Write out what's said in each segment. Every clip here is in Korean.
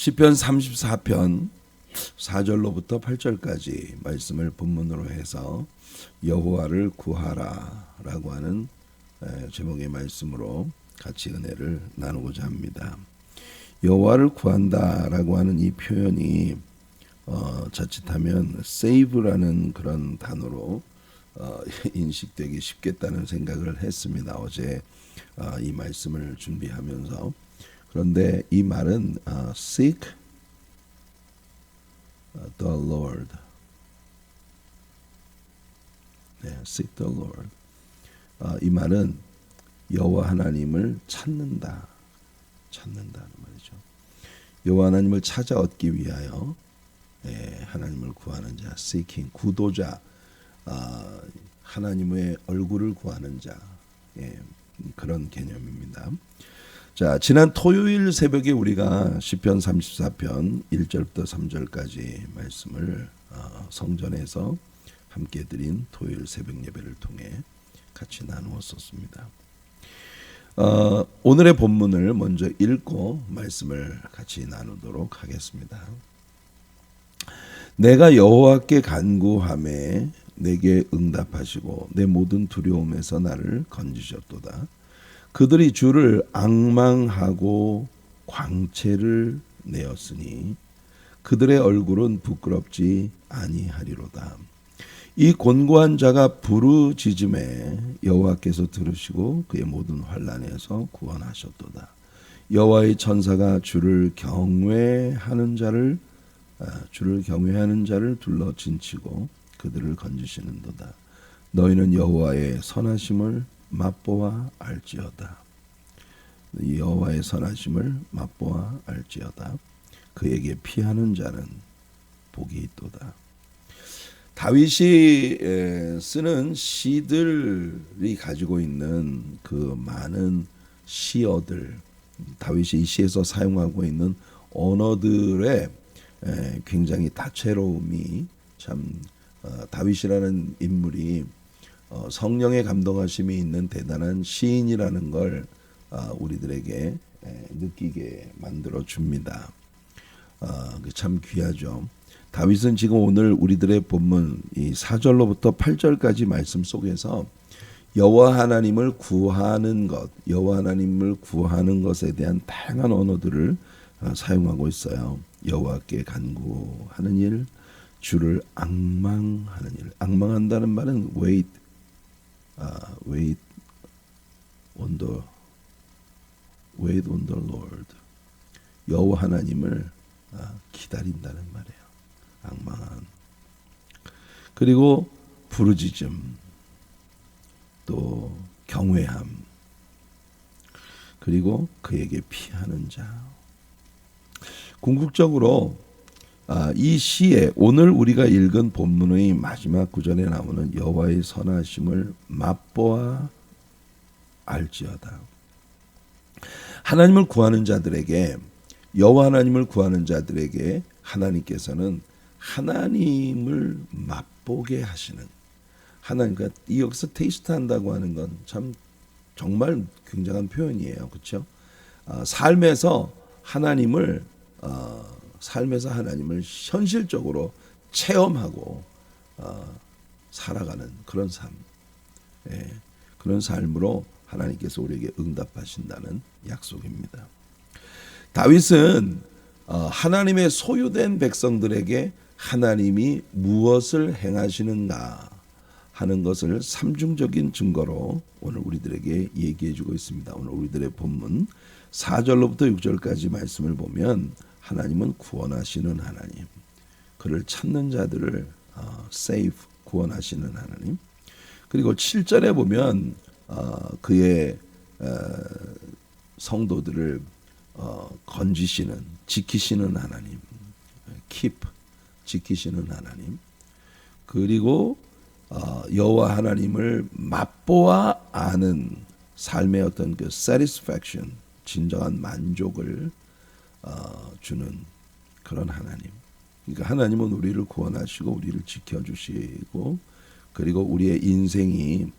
시편 34편 4절로부터 8절까지 말씀을 본문으로 해서 여호와를 구하라라고 하는 제목의 말씀으로 같이 은혜를 나누고자 합니다. 여호와를 구한다라고 하는 이 표현이 자칫하면 save라는 그런 단어로 인식되기 쉽겠다는 생각을 했습니다. 어제 이 말씀을 준비하면서. 그런데 이 말은 seek the Lord. 네, seek the Lord. 이 말은 여호와 하나님을 찾는다는 말이죠. 여호와 하나님을 찾아 얻기 위하여 하나님을 구하는 자, seeking, 구도자, 하나님의 얼굴을 구하는 자, 그런 개념입니다. 자, 지난 토요일 새벽에 우리가 시편 34편 1절부터 3절까지 말씀을 성전에서 함께 드린 토요일 새벽 예배를 통해 같이 나누었었습니다. 오늘의 본문을 먼저 읽고 말씀을 같이 나누도록 하겠습니다. 내가 여호와께 간구하매 내게 응답하시고 내 모든 두려움에서 나를 건지셨도다. 그들이 주를 앙망하고 광채를 내었으니 그들의 얼굴은 부끄럽지 아니하리로다. 이 곤고한 자가 부르짖음에 여호와께서 들으시고 그의 모든 환난에서 구원하셨도다. 여호와의 천사가 주를 경외하는 자를 둘러 진치고 그들을 건지시는도다. 너희는 여호와의 선하심을 맛보아 알지어다. 여호와의 선하심을 맛보아 알지어다. 그에게 피하는 자는 복이 있도다. 다윗이 쓰는 시들이 가지고 있는 그 많은 시어들, 다윗이 이 시에서 사용하고 있는 언어들의 굉장히 다채로움이 참 다윗이라는 인물이 성령의 감동하심이 있는 대단한 시인이라는 걸 우리들에게 느끼게 만들어 줍니다. 참 귀하죠. 다윗은 지금 오늘 우리들의 본문 이 4절로부터 8절까지 말씀 속에서 여호와 하나님을 구하는 것, 여호와 하나님을 구하는 것에 대한 다양한 언어들을 사용하고 있어요. 여호와께 간구하는 일, 주를 앙망하는 일. 앙망한다는 말은 wait on the Lord. 여호와 하나님을 기다린다는 말이에요. 앙망한. 그리고 부르짖음, 또 경외함, 그리고 그에게 피하는 자. 궁극적으로 이 시에 오늘 우리가 읽은 본문의 마지막 구절에 나오는 여호와의 선하심을 맛보아 알지어다. 하나님을 구하는 자들에게, 여호와 하나님을 구하는 자들에게 하나님께서는 하나님을 맛보게 하시는, 하나님, 그러니까 이 여기서 테이스트한다고 하는 건 참 정말 굉장한 표현이에요. 그렇죠? 삶에서 하나님을 현실적으로 체험하고 살아가는 그런 삶, 그런 삶으로 하나님께서 우리에게 응답하신다는 약속입니다. 다윗은 하나님의 소유된 백성들에게 하나님이 무엇을 행하시는가 하는 것을 삼중적인 증거로 오늘 우리들에게 얘기해주고 있습니다. 오늘 우리들의 본문 4절로부터 6절까지 말씀을 보면 하나님은 구원하시는 하나님, 그를 찾는 자들을 save, 구원하시는 하나님. 그리고 7절에 보면 그의 성도들을 건지시는, 지키시는 하나님, keep, 지키시는 하나님. 그리고 여호와 하나님을 맛보아 아는 삶의 어떤 그 satisfaction, 진정한 만족을 주는 그런 하나님. 그러니까 하나님은 우리를 구원하시고 우리를 지켜주시고, 그리고 우리의 인생이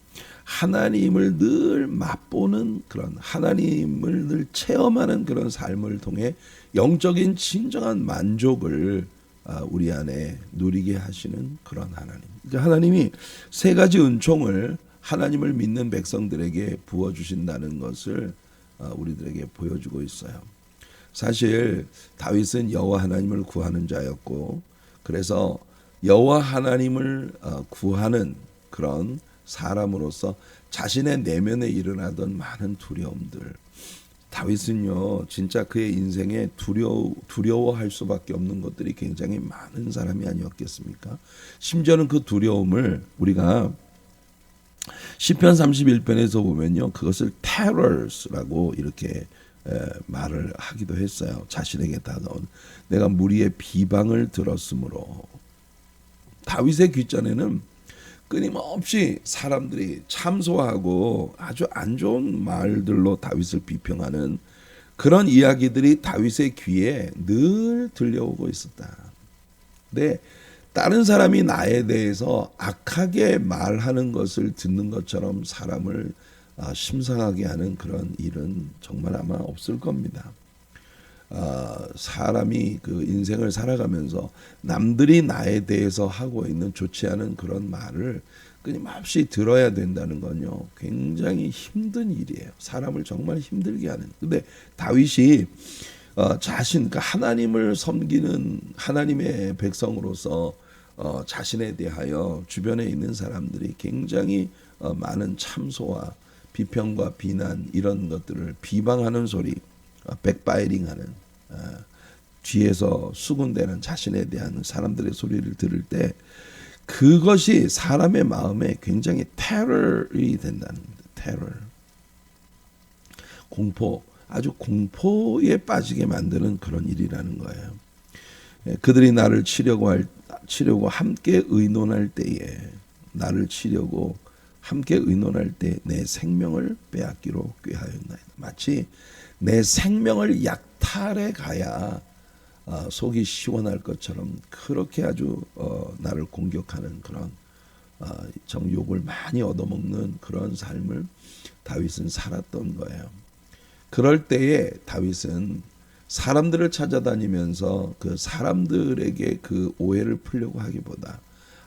하나님을 늘 맛보는 그런 하나님을 늘 체험하는 그런 삶을 통해 영적인 진정한 만족을 우리 안에 누리게 하시는 그런 하나님. 그러니까 하나님이 세 가지 은총을 하나님을 믿는 백성들에게 부어주신다는 것을 우리들에게 보여주고 있어요. 사실 다윗은 여호와 하나님을 구하는 자였고, 그래서 여호와 하나님을 구하는 그런 사람으로서 자신의 내면에 일어나던 많은 두려움들, 다윗은요 진짜 그의 인생에 두려워할 수밖에 없는 것들이 굉장히 많은 사람이 아니었겠습니까? 심지어는 그 두려움을 우리가 시편 31편에서 보면요, 그것을 terrors라고 이렇게 말을 하기도 했어요. 자신에게 다가온 내가 무리의 비방을 들었으므로. 다윗의 귓전에는 끊임없이 사람들이 참소하고 아주 안 좋은 말들로 다윗을 비평하는 그런 이야기들이 다윗의 귀에 늘 들려오고 있었다. 근데 다른 사람이 나에 대해서 악하게 말하는 것을 듣는 것처럼 사람을 심상하게 하는 그런 일은 정말 아마 없을 겁니다. 사람이 그 인생을 살아가면서 남들이 나에 대해서 하고 있는 좋지 않은 그런 말을 끊임없이 들어야 된다는 건요 굉장히 힘든 일이에요. 사람을 정말 힘들게 하는. 근데 다윗이 그러니까 하나님을 섬기는 하나님의 백성으로서 자신에 대하여 주변에 있는 사람들이 굉장히 많은 참소와 비평과 비난 이런 것들을 비방하는 소리, 백바이링하는 뒤에서 수군대는 자신에 대한 사람들의 소리를 들을 때 그것이 사람의 마음에 굉장히 테러이 된다는 겁니다. 테러, 공포, 아주 공포에 빠지게 만드는 그런 일이라는 거예요. 그들이 나를 치려고 함께 의논할 때에 나를 치려고 함께 의논할 때 내 생명을 빼앗기로 꾀하였나이다. 마치 내 생명을 약탈해 가야 속이 시원할 것처럼 그렇게 아주 나를 공격하는 그런 정욕을 많이 얻어먹는 그런 삶을 다윗은 살았던 거예요. 그럴 때에 다윗은 사람들을 찾아다니면서 그 사람들에게 그 오해를 풀려고 하기보다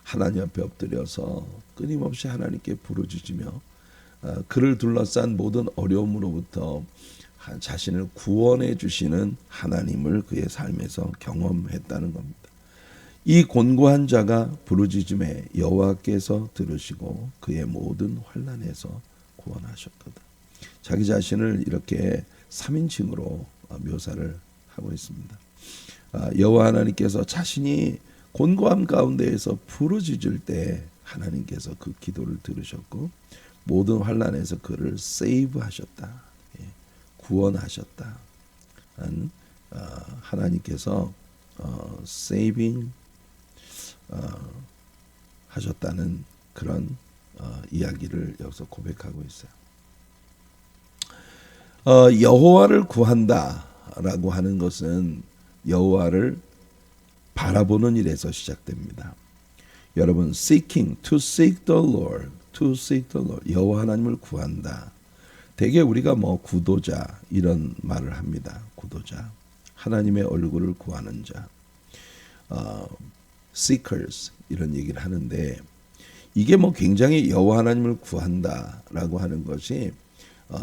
하나님 앞에 엎드려서 끊임없이 하나님께 부르짖으며 그를 둘러싼 모든 어려움으로부터 자신을 구원해 주시는 하나님을 그의 삶에서 경험했다는 겁니다. 이 곤고한 자가 부르짖음에 여호와께서 들으시고 그의 모든 환난에서 구원하셨도다. 자기 자신을 이렇게 3인칭으로 묘사를 하고 있습니다. 여호와 하나님께서 자신이 곤고함 가운데에서 부르짖을 때 하나님께서 그 기도를 들으셨고 모든 환난에서 그를 세이브하셨다. 구원하셨다. 하나님께서 세이빙 하셨다는 그런 이야기를 여기서 고백하고 있어요. 여호와를 구한다라고 하는 것은 여호와를 바라보는 일에서 시작됩니다. 여러분, to seek the Lord, 여호와 하나님을 구한다. 대개 우리가 구도자 이런 말을 합니다. 구도자, 하나님의 얼굴을 구하는 자, seekers 이런 얘기를 하는데 이게 굉장히 여호와 하나님을 구한다라고 하는 것이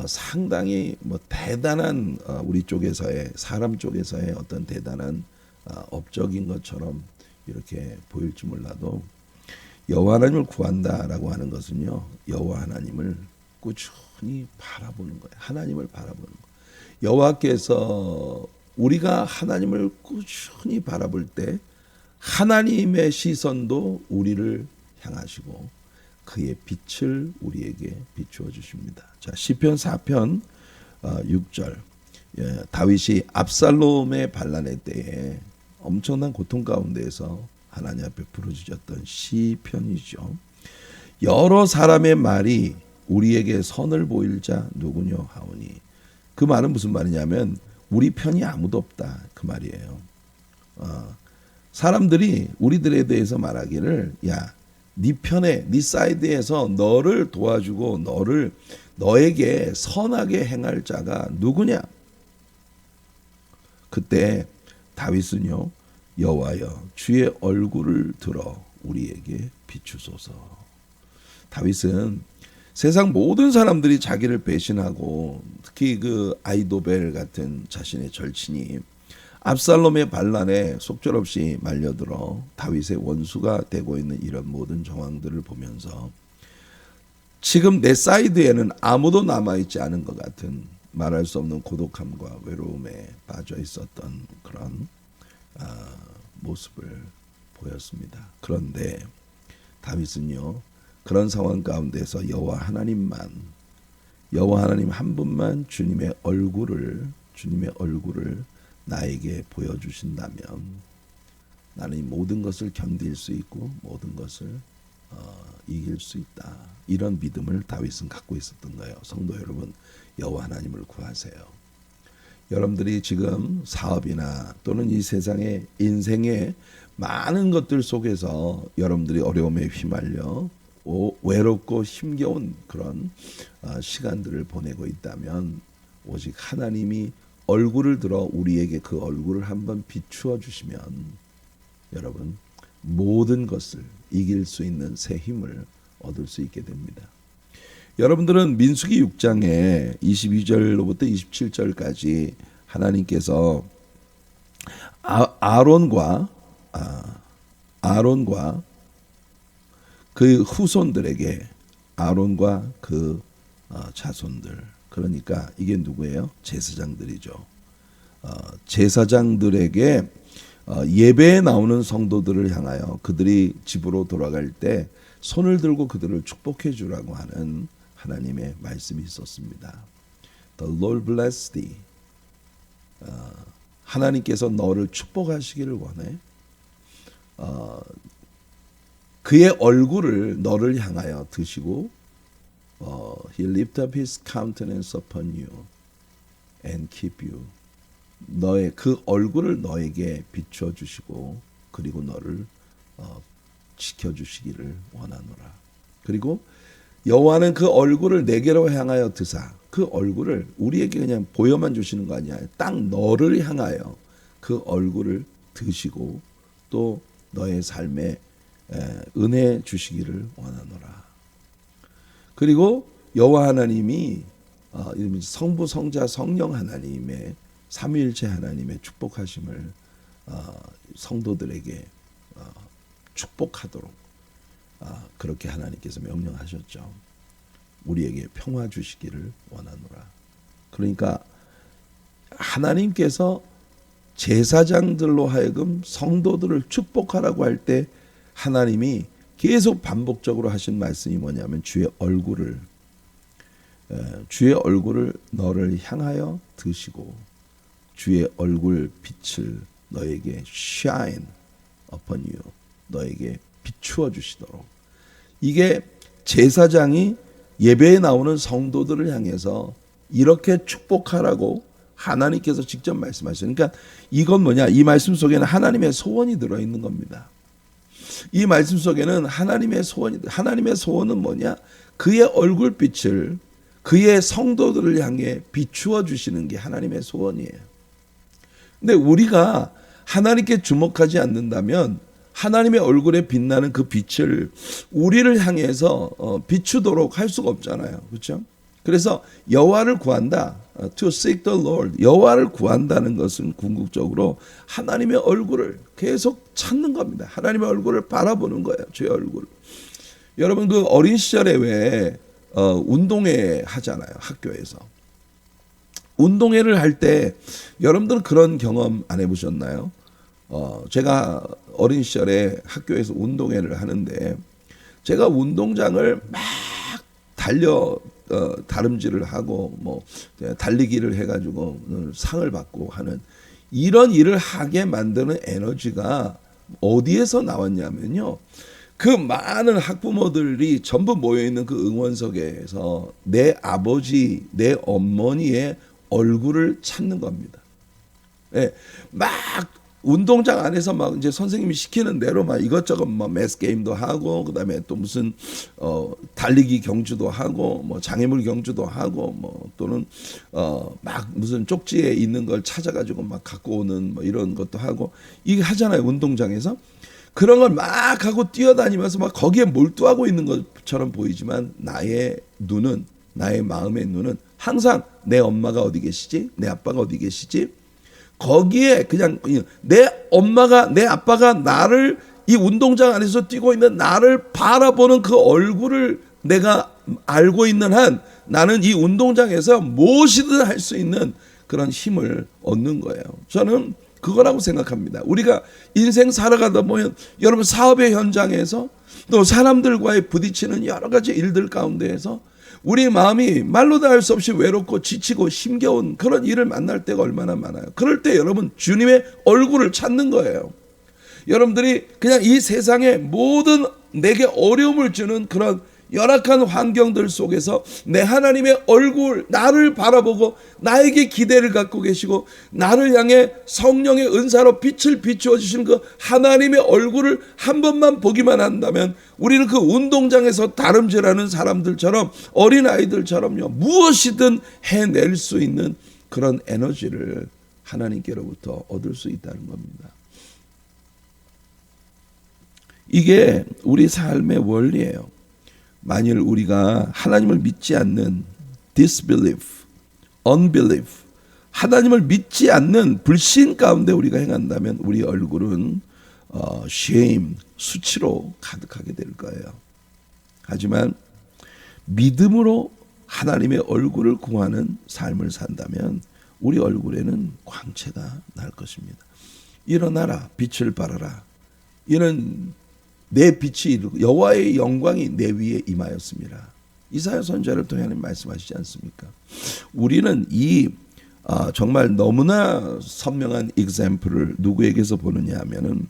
상당히 대단한 우리 쪽에서의 사람 쪽에서의 어떤 대단한 업적인 것처럼 이렇게 보일지 몰라도 여호와 하나님을 구한다라고 하는 것은요 여호와 하나님을 꾸준히 바라보는 거예요. 하나님을 바라보는 거예요. 여호와께서 우리가 하나님을 꾸준히 바라볼 때 하나님의 시선도 우리를 향하시고 그의 빛을 우리에게 비추어 주십니다. 자, 시편 4편 6절. 다윗이 압살롬의 반란의 때에 엄청난 고통 가운데에서 하나님 앞에 부르짖었던 시편이죠. 여러 사람의 말이 우리에게 선을 보일 자 누구뇨 하오니. 그 말은 무슨 말이냐면 우리 편이 아무도 없다 그 말이에요. 사람들이 우리들에 대해서 말하기를 야 네 편에 네 사이드에서 너를 도와주고 너에게 선하게 행할 자가 누구냐? 그때 다윗은요, 여호와여 주의 얼굴을 들어 우리에게 비추소서. 다윗은 세상 모든 사람들이 자기를 배신하고 특히 그 아이도벨 같은 자신의 절친이 압살롬의 반란에 속절없이 말려들어 다윗의 원수가 되고 있는 이런 모든 정황들을 보면서 지금 내 사이드에는 아무도 남아있지 않은 것 같은 말할 수 없는 고독함과 외로움에 빠져 있었던 그런 모습을 보였습니다. 그런데 다윗은요, 그런 상황 가운데서 여호와 하나님 한 분만 주님의 얼굴을 나에게 보여주신다면 나는 이 모든 것을 견딜 수 있고 모든 것을 이길 수 있다. 이런 믿음을 다윗은 갖고 있었던 거예요. 성도 여러분, 여호와 하나님을 구하세요. 여러분들이 지금 사업이나 또는 이 세상의 인생의 많은 것들 속에서 여러분들이 어려움에 휘말려 외롭고 힘겨운 그런 시간들을 보내고 있다면 오직 하나님이 얼굴을 들어 우리에게 그 얼굴을 한번 비추어 주시면 여러분 모든 것을 이길 수 있는 새 힘을 얻을 수 있게 됩니다. 여러분들은 민수기 6장에 22절로부터 27절까지 하나님께서 아론과 그 후손들에게 아론과 그 자손들, 그러니까 이게 누구예요? 제사장들이죠. 제사장들에게 예배에 나오는 성도들을 향하여 그들이 집으로 돌아갈 때 손을 들고 그들을 축복해 주라고 하는 하나님의 말씀이 있었습니다. The Lord bless thee. 하나님께서 너를 축복하시기를 원해. 그의 얼굴을 너를 향하여 드시고 He lift up his countenance upon you and keep you. 너의 그 얼굴을 너에게 비추어 주시고 그리고 너를 지켜 주시기를 원하노라. 그리고 여호와는 그 얼굴을 내게로 향하여 드사, 그 얼굴을 우리에게 그냥 보여만 주시는 거 아니야. 딱 너를 향하여 그 얼굴을 드시고 또 너의 삶에 은혜 주시기를 원하노라. 그리고 여호와 하나님이 성부 성자 성령 하나님의 삼위일체 하나님의 축복하심을 성도들에게 축복하도록 그렇게 하나님께서 명령하셨죠. 우리에게 평화 주시기를 원하노라. 그러니까 하나님께서 제사장들로 하여금 성도들을 축복하라고 할 때 하나님이 계속 반복적으로 하신 말씀이 뭐냐면 주의 얼굴을 너를 향하여 드시고 주의 얼굴 빛을 너에게 shine upon you, 너에게 비추어 주시도록. 이게 제사장이 예배에 나오는 성도들을 향해서 이렇게 축복하라고 하나님께서 직접 말씀하시는. 그러니까 이건 뭐냐? 이 말씀 속에는 하나님의 소원이 들어있는 겁니다. 이 말씀 속에는 하나님의 소원은 뭐냐? 그의 얼굴빛을 그의 성도들을 향해 비추어 주시는 게 하나님의 소원이에요. 근데 우리가 하나님께 주목하지 않는다면 하나님의 얼굴에 빛나는 그 빛을 우리를 향해서 비추도록 할 수가 없잖아요. 그렇죠? 그래서 여호와를 구한다. To seek the Lord. 여호와를 구한다는 것은 궁극적으로 하나님의 얼굴을 계속 찾는 겁니다. 하나님의 얼굴을 바라보는 거예요. 주의 얼굴. 여러분 그 어린 시절에 왜 운동회 하잖아요. 학교에서. 운동회를 할 때 여러분들은 그런 경험 안 해보셨나요? 제가 어린 시절에 학교에서 운동회를 하는데 제가 운동장을 막 다름질을 하고 뭐 달리기를 해가지고 상을 받고 하는 이런 일을 하게 만드는 에너지가 어디에서 나왔냐면요. 그 많은 학부모들이 전부 모여있는 그 응원석에서 내 아버지, 내 어머니의 얼굴을 찾는 겁니다. 예, 막 운동장 안에서 막 이제 선생님이 시키는 대로 막 이것저것 뭐 매스 게임도 하고 그다음에 또 무슨 달리기 경주도 하고 뭐 장애물 경주도 하고 뭐 또는 막 무슨 쪽지에 있는 걸 찾아가지고 막 갖고 오는 뭐 이런 것도 하고 이게 하잖아요. 운동장에서 그런 걸 막 하고 뛰어다니면서 막 거기에 몰두하고 있는 것처럼 보이지만 나의 눈은, 나의 마음의 눈은 항상 내 엄마가 어디 계시지? 내 아빠가 어디 계시지? 거기에 그냥 내 엄마가, 내 아빠가 나를 이 운동장 안에서 뛰고 있는 나를 바라보는 그 얼굴을 내가 알고 있는 한 나는 이 운동장에서 무엇이든 할 수 있는 그런 힘을 얻는 거예요. 저는 그거라고 생각합니다. 우리가 인생 살아가다 보면 여러분 사업의 현장에서 또 사람들과의 부딪히는 여러 가지 일들 가운데에서 우리 마음이 말로 다 할 수 없이 외롭고 지치고 힘겨운 그런 일을 만날 때가 얼마나 많아요. 그럴 때 여러분 주님의 얼굴을 찾는 거예요. 여러분들이 그냥 이 세상의 모든 내게 어려움을 주는 그런 열악한 환경들 속에서 내 하나님의 얼굴, 나를 바라보고 나에게 기대를 갖고 계시고 나를 향해 성령의 은사로 빛을 비추어 주시는 그 하나님의 얼굴을 한 번만 보기만 한다면 우리는 그 운동장에서 다름질하는 사람들처럼 어린아이들처럼요 무엇이든 해낼 수 있는 그런 에너지를 하나님께로부터 얻을 수 있다는 겁니다. 이게 우리 삶의 원리예요. 만일 우리가 하나님을 믿지 않는 disbelief, unbelief, 하나님을 믿지 않는 불신 가운데 우리가 행한다면 우리 얼굴은 shame, 수치로 가득하게 될 거예요. 하지만 믿음으로 하나님의 얼굴을 구하는 삶을 산다면 우리 얼굴에는 광채가 날 것입니다. 일어나라, 빛을 발하라. 이는 내 빛이 여호와의 영광이 내 위에 임하였습니다. 이사야 선지자를 통해 하나님 말씀하시지 않습니까? 우리는 이 정말 너무나 선명한 example을 누구에게서 보느냐 하면은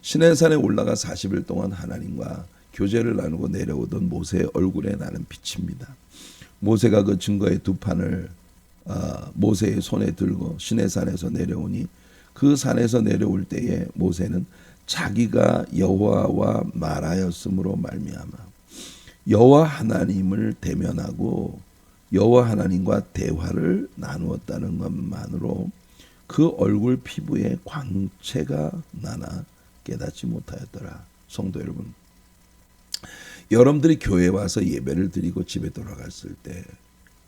시내산에 올라가 40일 동안 하나님과 교제를 나누고 내려오던 모세의 얼굴에 나는 빛입니다. 모세가 그 증거의 두 판을 모세의 손에 들고 시내산에서 내려오니 그 산에서 내려올 때에 모세는 자기가 여호와와 말하였으므로 말미암아 여호와 하나님을 대면하고 여호와 하나님과 대화를 나누었다는 것만으로 그 얼굴 피부에 광채가 나나 깨닫지 못하였더라. 성도 여러분, 여러분들이 교회에 와서 예배를 드리고 집에 돌아갔을 때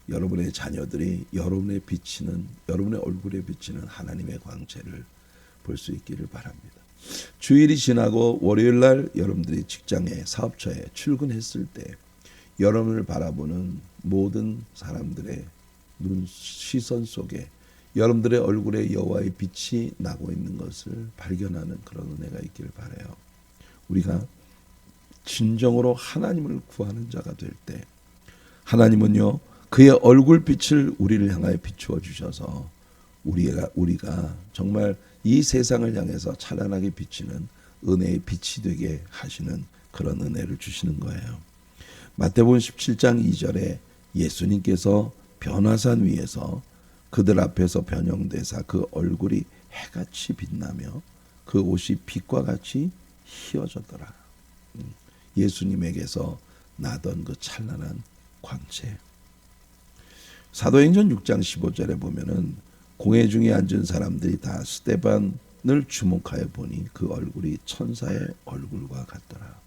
여러분의 자녀들이 여러분의 비치는, 여러분의 얼굴에 비치는 하나님의 광채를 볼 수 있기를 바랍니다. 주일이 지나고 월요일 날 여러분들이 직장에, 사업처에 출근했을 때 여러분을 바라보는 모든 사람들의 눈 시선 속에 여러분들의 얼굴에 여호와의 빛이 나고 있는 것을 발견하는 그런 은혜가 있기를 바라요. 우리가 진정으로 하나님을 구하는 자가 될 때 하나님은요 그의 얼굴빛을 우리를 향하여 비추어 주셔서 우리가 정말 이 세상을 향해서 찬란하게 비치는 은혜의 빛이 되게 하시는 그런 은혜를 주시는 거예요. 마태복음 17장 2절에 예수님께서 변화산 위에서 그들 앞에서 변형되사 그 얼굴이 해같이 빛나며 그 옷이 빛과 같이 희어졌더라. 예수님에게서 나던 그 찬란한 광채. 사도행전 6장 15절에 보면은 공회 중에 앉은 사람들이 다 스데반을 주목하여 보니 그 얼굴이 천사의 얼굴과 같더라.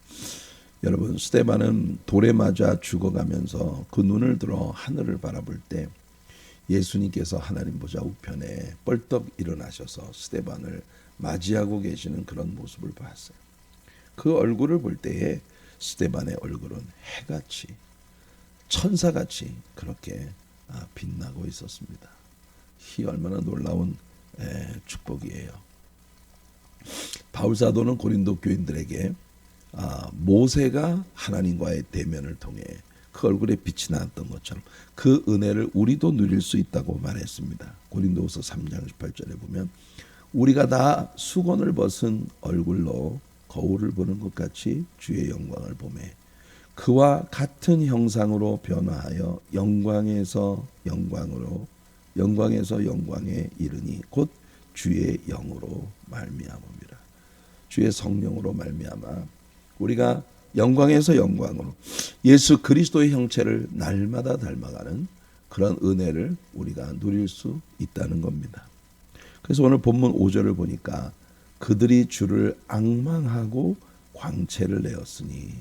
여러분, 스데반은 돌에 맞아 죽어가면서 그 눈을 들어 하늘을 바라볼 때 예수님께서 하나님 보좌 우편에 뻘떡 일어나셔서 스데반을 맞이하고 계시는 그런 모습을 봤어요. 그 얼굴을 볼 때에 스데반의 얼굴은 해같이 천사같이 그렇게 빛나고 있었습니다. 이 얼마나 놀라운 축복이에요. 바울 사도는 고린도 교인들에게 모세가 하나님과의 대면을 통해 그 얼굴에 빛이 나왔던 것처럼 그 은혜를 우리도 누릴 수 있다고 말했습니다. 고린도후서 3장 18절에 보면 우리가 다 수건을 벗은 얼굴로 거울을 보는 것 같이 주의 영광을 보매 그와 같은 형상으로 변화하여 영광에서 영광에 이르니 곧 주의 영으로 말미암음이라. 주의 성령으로 말미암아 우리가 영광에서 영광으로 예수 그리스도의 형체를 날마다 닮아가는 그런 은혜를 우리가 누릴 수 있다는 겁니다. 그래서 오늘 본문 5절을 보니까 그들이 주를 앙망하고 광채를 내었으니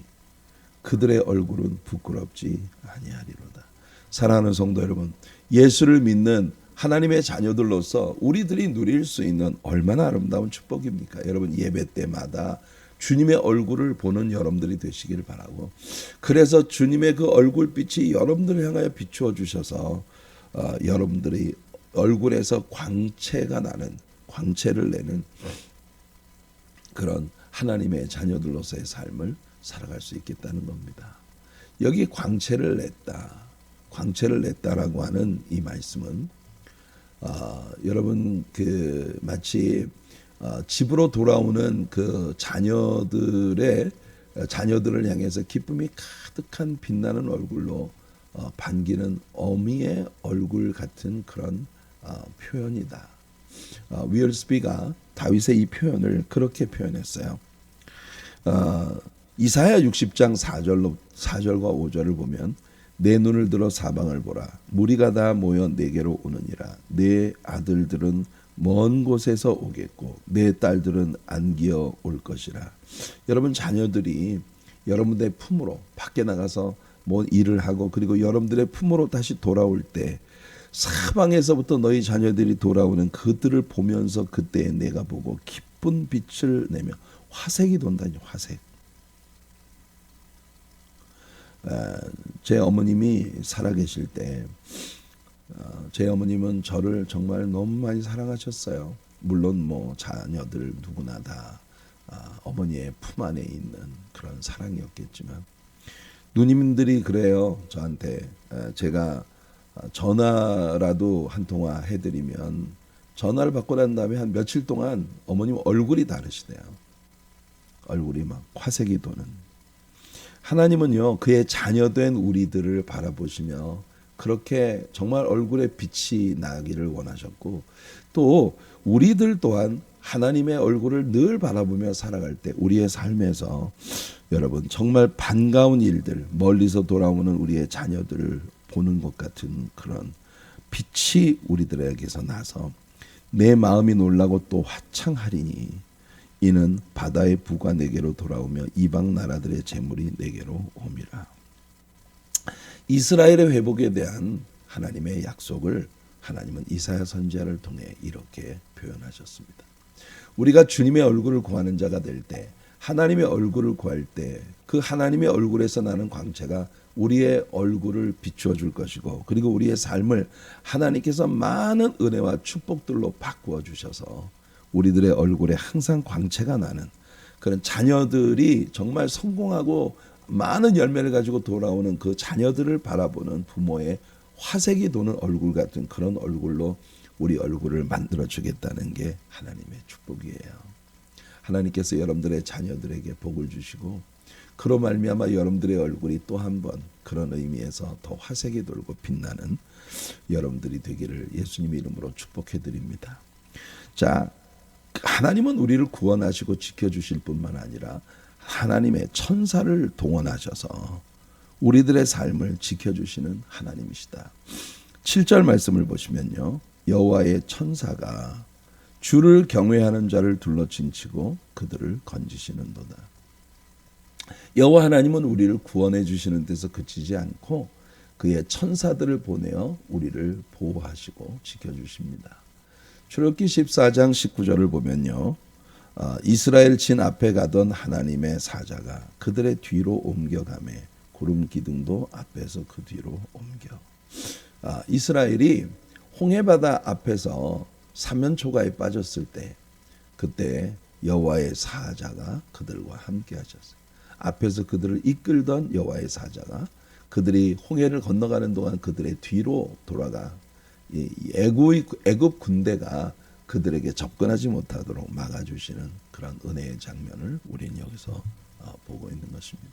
그들의 얼굴은 부끄럽지 아니하리로다. 사랑하는 성도 여러분, 예수를 믿는 하나님의 자녀들로서 우리들이 누릴 수 있는 얼마나 아름다운 축복입니까? 여러분, 예배 때마다 주님의 얼굴을 보는 여러분들이 되시길 바라고, 그래서 주님의 그 얼굴빛이 여러분들을 향하여 비추어 주셔서 여러분들이 얼굴에서 광채가 나는, 광채를 내는 그런 하나님의 자녀들로서의 삶을 살아갈 수 있겠다는 겁니다. 여기 광채를 냈다라고 하는 이 말씀은 여러분 그 마치 집으로 돌아오는 그 자녀들을 향해서 기쁨이 가득한 빛나는 얼굴로 반기는 어미의 얼굴 같은 그런 표현이다. 위얼스비가 다윗의 이 표현을 그렇게 표현했어요. 이사야 60장 4절과 5절을 보면 내 눈을 들어 사방을 보라. 무리가 다 모여 내게로 오느니라. 내 아들들은 먼 곳에서 오겠고 내 딸들은 안기어 올 것이라. 여러분 자녀들이 여러분들의 품으로 밖에 나가서 뭐 일을 하고 그리고 여러분들의 품으로 다시 돌아올 때 사방에서부터 너희 자녀들이 돌아오는 그들을 보면서 그때에 내가 보고 기쁜 빛을 내며 화색이 돈다니. 화색. 제 어머님이 살아계실 때 제 어머님은 저를 정말 너무 많이 사랑하셨어요. 물론 뭐 자녀들 누구나 다 어머니의 품 안에 있는 그런 사랑이었겠지만 누님들이 그래요. 저한테 제가 전화라도 한 통화 해드리면 전화를 받고 난 다음에 한 며칠 동안 어머님 얼굴이 다르시대요. 얼굴이 막 화색이 도는. 하나님은요 그의 자녀된 우리들을 바라보시며 그렇게 정말 얼굴에 빛이 나기를 원하셨고 또 우리들 또한 하나님의 얼굴을 늘 바라보며 살아갈 때 우리의 삶에서 여러분 정말 반가운 일들, 멀리서 돌아오는 우리의 자녀들을 보는 것 같은 그런 빛이 우리들에게서 나서 내 마음이 놀라고 또 화창하리니 이는 바다의 부가 내게로 돌아오며 이방 나라들의 재물이 내게로 옴이라. 이스라엘의 회복에 대한 하나님의 약속을 하나님은 이사야 선지자를 통해 이렇게 표현하셨습니다. 우리가 주님의 얼굴을 구하는 자가 될 때, 하나님의 얼굴을 구할 때 그 하나님의 얼굴에서 나는 광채가 우리의 얼굴을 비추어 줄 것이고 그리고 우리의 삶을 하나님께서 많은 은혜와 축복들로 바꾸어 주셔서 우리들의 얼굴에 항상 광채가 나는 그런 자녀들이 정말 성공하고 많은 열매를 가지고 돌아오는 그 자녀들을 바라보는 부모의 화색이 도는 얼굴 같은 그런 얼굴로 우리 얼굴을 만들어 주겠다는 게 하나님의 축복이에요. 하나님께서 여러분들의 자녀들에게 복을 주시고 그로 말미암아 여러분들의 얼굴이 또 한 번 그런 의미에서 더 화색이 돌고 빛나는 여러분들이 되기를 예수님의 이름으로 축복해 드립니다. 자, 하나님은 우리를 구원하시고 지켜주실 뿐만 아니라 하나님의 천사를 동원하셔서 우리들의 삶을 지켜주시는 하나님이시다. 7절 말씀을 보시면요. 여호와의 천사가 주를 경외하는 자를 둘러친치고 그들을 건지시는도다. 여호와 하나님은 우리를 구원해 주시는 데서 그치지 않고 그의 천사들을 보내어 우리를 보호하시고 지켜주십니다. 출애굽기 14장 19절을 보면요. 이스라엘 진 앞에 가던 하나님의 사자가 그들의 뒤로 옮겨가매 구름 기둥도 앞에서 그 뒤로 옮겨. 이스라엘이 홍해바다 앞에서 사면초가에 빠졌을 때 그때 여호와의 사자가 그들과 함께 하셨어요. 앞에서 그들을 이끌던 여호와의 사자가 그들이 홍해를 건너가는 동안 그들의 뒤로 돌아가 애굽 군대가 그들에게 접근하지 못하도록 막아주시는 그런 은혜의 장면을 우리는 여기서 보고 있는 것입니다.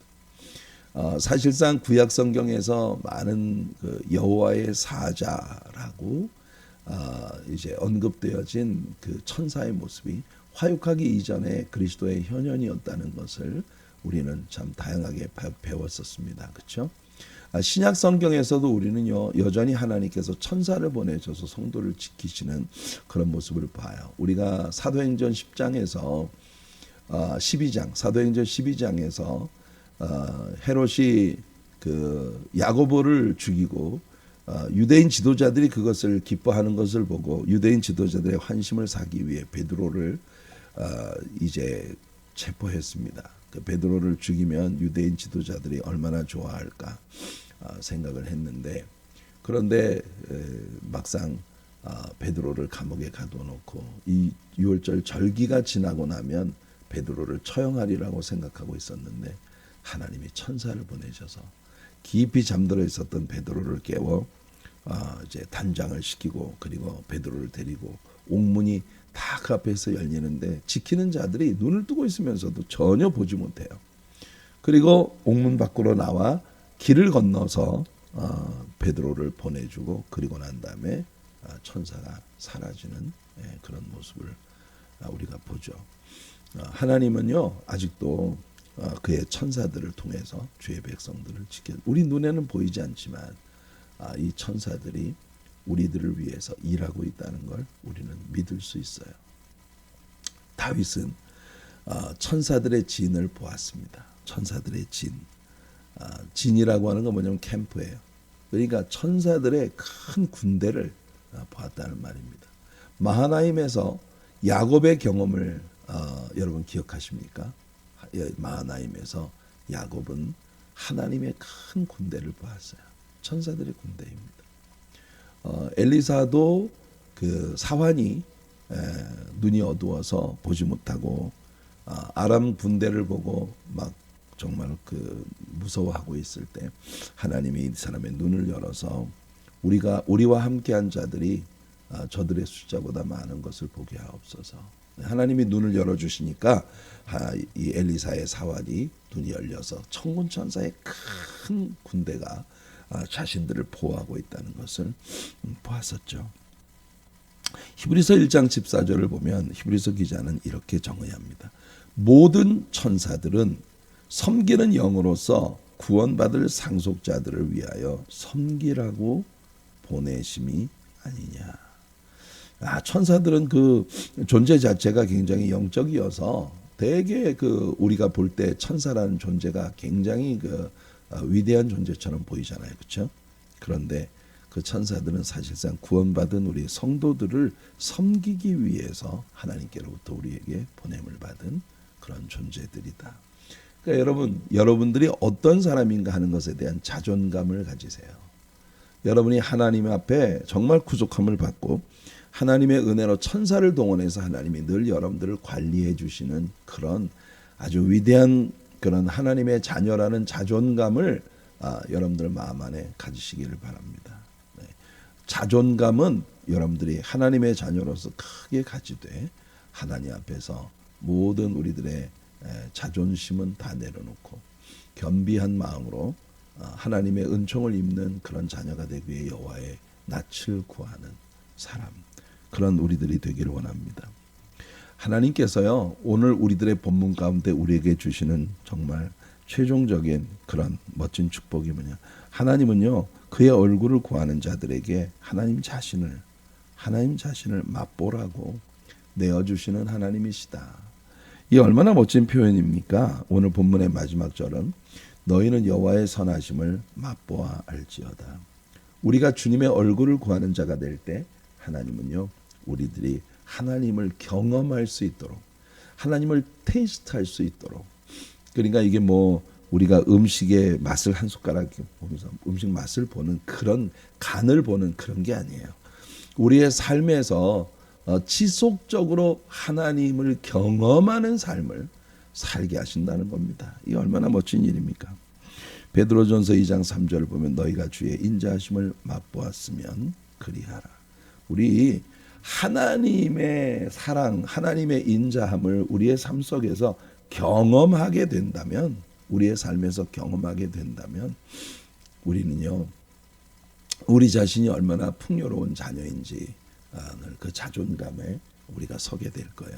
사실상 구약 성경에서 많은 그 여호와의 사자라고 이제 언급되어진 그 천사의 모습이 화육하기 이전에 그리스도의 현현이었다는 것을 우리는 참 다양하게 배웠었습니다. 그렇죠? 신약 성경에서도 우리는요 여전히 하나님께서 천사를 보내셔서 성도를 지키시는 그런 모습을 봐요. 우리가 사도행전 10장에서 12장 사도행전 12장에서 헤롯이 그 야고보를 죽이고 유대인 지도자들이 그것을 기뻐하는 것을 보고 유대인 지도자들의 환심을 사기 위해 베드로를 이제 체포했습니다. 그 베드로를 죽이면 유대인 지도자들이 얼마나 좋아할까 생각을 했는데 그런데 막상 베드로를 감옥에 가둬놓고 이 유월절 절기가 지나고 나면 베드로를 처형하리라고 생각하고 있었는데 하나님이 천사를 보내셔서 깊이 잠들어 있었던 베드로를 깨워 이제 단장을 시키고 그리고 베드로를 데리고 옥문이 다 그 앞에서 열리는데 지키는 자들이 눈을 뜨고 있으면서도 전혀 보지 못해요. 그리고 옥문 밖으로 나와 길을 건너서 베드로를 보내주고 그리고 난 다음에 천사가 사라지는 그런 모습을 우리가 보죠. 하나님은요 아직도 그의 천사들을 통해서 주의 백성들을 지켜 우리 눈에는 보이지 않지만 이 천사들이 우리들을 위해서 일하고 있다는 걸 우리는 믿을 수 있어요. 다윗은 천사들의 진을 보았습니다. 천사들의 진. 진이라고 하는 건 뭐냐면 캠프예요. 그러니까 천사들의 큰 군대를 보았다는 말입니다. 마하나임에서 야곱의 경험을 여러분 기억하십니까? 마하나임에서 야곱은 하나님의 큰 군대를 보았어요. 천사들의 군대입니다. 엘리사도 그 사환이 눈이 어두워서 보지 못하고 아람 군대를 보고 막 정말 그 무서워하고 있을 때 하나님이 이 사람의 눈을 열어서 우리와 함께한 자들이 저들의 숫자보다 많은 것을 보게 하옵소서. 하나님이 눈을 열어주시니까 이 엘리사의 사환이 눈이 열려서 천군 천사의 큰 군대가 자신들을 보호하고 있다는 것을 보았었죠. 히브리서 1장 14절을 보면 히브리서 기자는 이렇게 정의합니다. 모든 천사들은 섬기는 영으로서 구원받을 상속자들을 위하여 섬기라고 보내심이 아니냐. 천사들은 그 존재 자체가 굉장히 영적이어서 되게 그 우리가 볼 때 천사라는 존재가 굉장히 그 위대한 존재처럼 보이잖아요. 그렇죠? 그런데 그 천사들은 사실상 구원받은 우리 성도들을 섬기기 위해서 하나님께로부터 우리에게 보냄을 받은 그런 존재들이다. 그러니까 여러분들이 어떤 사람인가 하는 것에 대한 자존감을 가지세요. 여러분이 하나님 앞에 정말 구속함을 받고 하나님의 은혜로 천사를 동원해서 하나님이 늘 여러분들을 관리해 주시는 그런 아주 위대한 그런 하나님의 자녀라는 자존감을 여러분들 마음 안에 가지시기를 바랍니다. 네. 자존감은 여러분들이 하나님의 자녀로서 크게 가지되 하나님 앞에서 모든 우리들의 자존심은 다 내려놓고 겸비한 마음으로 하나님의 은총을 입는 그런 자녀가 되기 위해 여호와의 낯을 구하는 사람, 그런 우리들이 되기를 원합니다. 하나님께서요 오늘 우리들의 본문 가운데 우리에게 주시는 정말 최종적인 그런 멋진 축복이 뭐냐, 하나님은요 그의 얼굴을 구하는 자들에게 하나님 자신을 맛보라고 내어주시는 하나님이시다. 이 얼마나 멋진 표현입니까? 오늘 본문의 마지막 절은 너희는 여호와의 선하심을 맛보아 알지어다. 우리가 주님의 얼굴을 구하는 자가 될 때 하나님은요 우리들이 하나님을 경험할 수 있도록, 하나님을 테이스트할 수 있도록, 그러니까 이게 뭐 우리가 음식의 맛을 한 숟가락 보면서 음식 맛을 보는 그런 간을 보는 그런 게 아니에요. 우리의 삶에서 지속적으로 하나님을 경험하는 삶을 살게 하신다는 겁니다. 이 얼마나 멋진 일입니까? 베드로전서 2장 3절을 보면 너희가 주의 인자하심을 맛보았으면 그리하라. 우리 하나님의 사랑, 하나님의 인자함을 우리의 삶 속에서 경험하게 된다면, 우리의 삶에서 경험하게 된다면 우리는요 우리 자신이 얼마나 풍요로운 자녀인지, 그 자존감에 우리가 서게 될 거예요.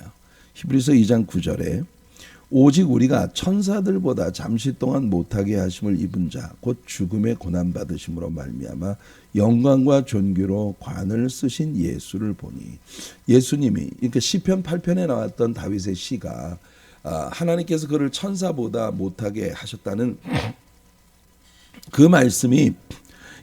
히브리서 2장 9절에 오직 우리가 천사들보다 잠시 동안 못하게 하심을 입은 자 곧 죽음의 고난 받으심으로 말미암아 영광과 존귀로 관을 쓰신 예수를 보니, 예수님이 그러니까 시편 8편에 나왔던 다윗의 시가 하나님께서 그를 천사보다 못하게 하셨다는 그 말씀이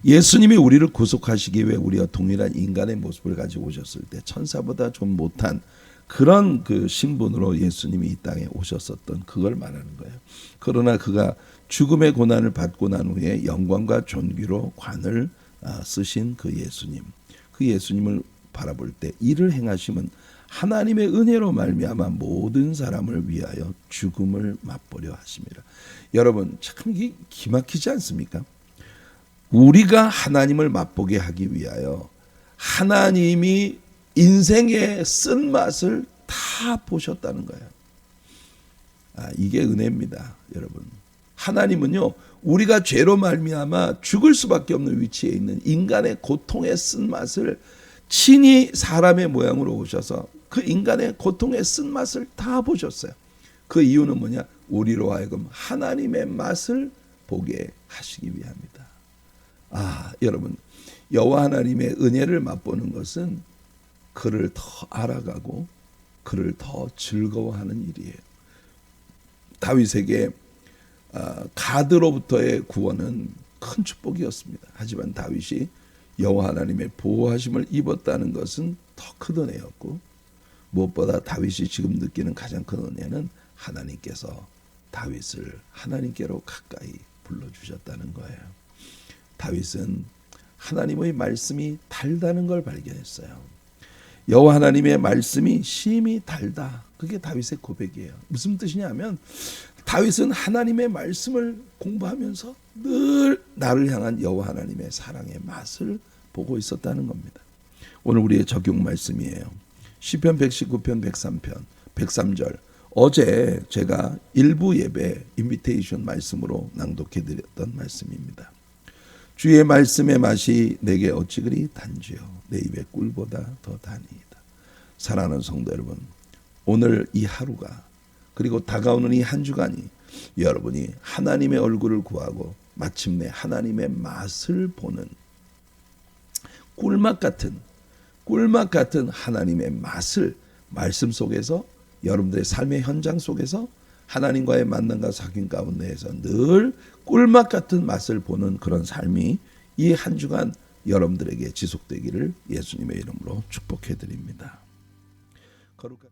예수님이 우리를 구속하시기 위해 우리와 동일한 인간의 모습을 가지고 오셨을 때 천사보다 좀 못한 그런 그 신분으로 예수님이 이 땅에 오셨었던 그걸 말하는 거예요. 그러나 그가 죽음의 고난을 받고 난 후에 영광과 존귀로 관을 쓰신 그 예수님, 그 예수님을 바라볼 때 이를 행하심은 하나님의 은혜로 말미암아 모든 사람을 위하여 죽음을 맛보려 하심이라. 여러분 참 이게 기막히지 않습니까? 우리가 하나님을 맛보게 하기 위하여 하나님이 인생의 쓴맛을 다 보셨다는 거예요. 이게 은혜입니다, 여러분. 하나님은요, 우리가 죄로 말미암아 죽을 수밖에 없는 위치에 있는 인간의 고통의 쓴맛을 친히 사람의 모양으로 오셔서 그 인간의 고통의 쓴맛을 다 보셨어요. 그 이유는 뭐냐? 우리로 하여금 하나님의 맛을 보게 하시기 위함이다. 여러분, 여호와 하나님의 은혜를 맛보는 것은 그를 더 알아가고 그를 더 즐거워하는 일이에요. 다윗에게 가드로부터의 구원은 큰 축복이었습니다. 하지만 다윗이 여호와 하나님의 보호하심을 입었다는 것은 더 큰 은혜였고, 무엇보다 다윗이 지금 느끼는 가장 큰 은혜는 하나님께서 다윗을 하나님께로 가까이 불러주셨다는 거예요. 다윗은 하나님의 말씀이 달다는 걸 발견했어요. 여호와 하나님의 말씀이 심히 달다. 그게 다윗의 고백이에요. 무슨 뜻이냐면 다윗은 하나님의 말씀을 공부하면서 늘 나를 향한 여호와 하나님의 사랑의 맛을 보고 있었다는 겁니다. 오늘 우리의 적용 말씀이에요. 시편 119편 103편 103절. 어제 제가 일부 예배 인비테이션 말씀으로 낭독해 드렸던 말씀입니다. 주의 말씀의 맛이 내게 어찌 그리 단지요 내 입의 꿀보다 더 다니이다. 사랑하는 성도 여러분, 오늘 이 하루가 그리고 다가오는 이 한 주간이 여러분이 하나님의 얼굴을 구하고 마침내 하나님의 맛을 보는 꿀맛 같은 하나님의 맛을 말씀 속에서 여러분들의 삶의 현장 속에서 하나님과의 만남과 사귐 가운데에서 늘 꿀맛 같은 맛을 보는 그런 삶이 이 한 주간 여러분들에게 지속되기를 예수님의 이름으로 축복해 드립니다. 거룩한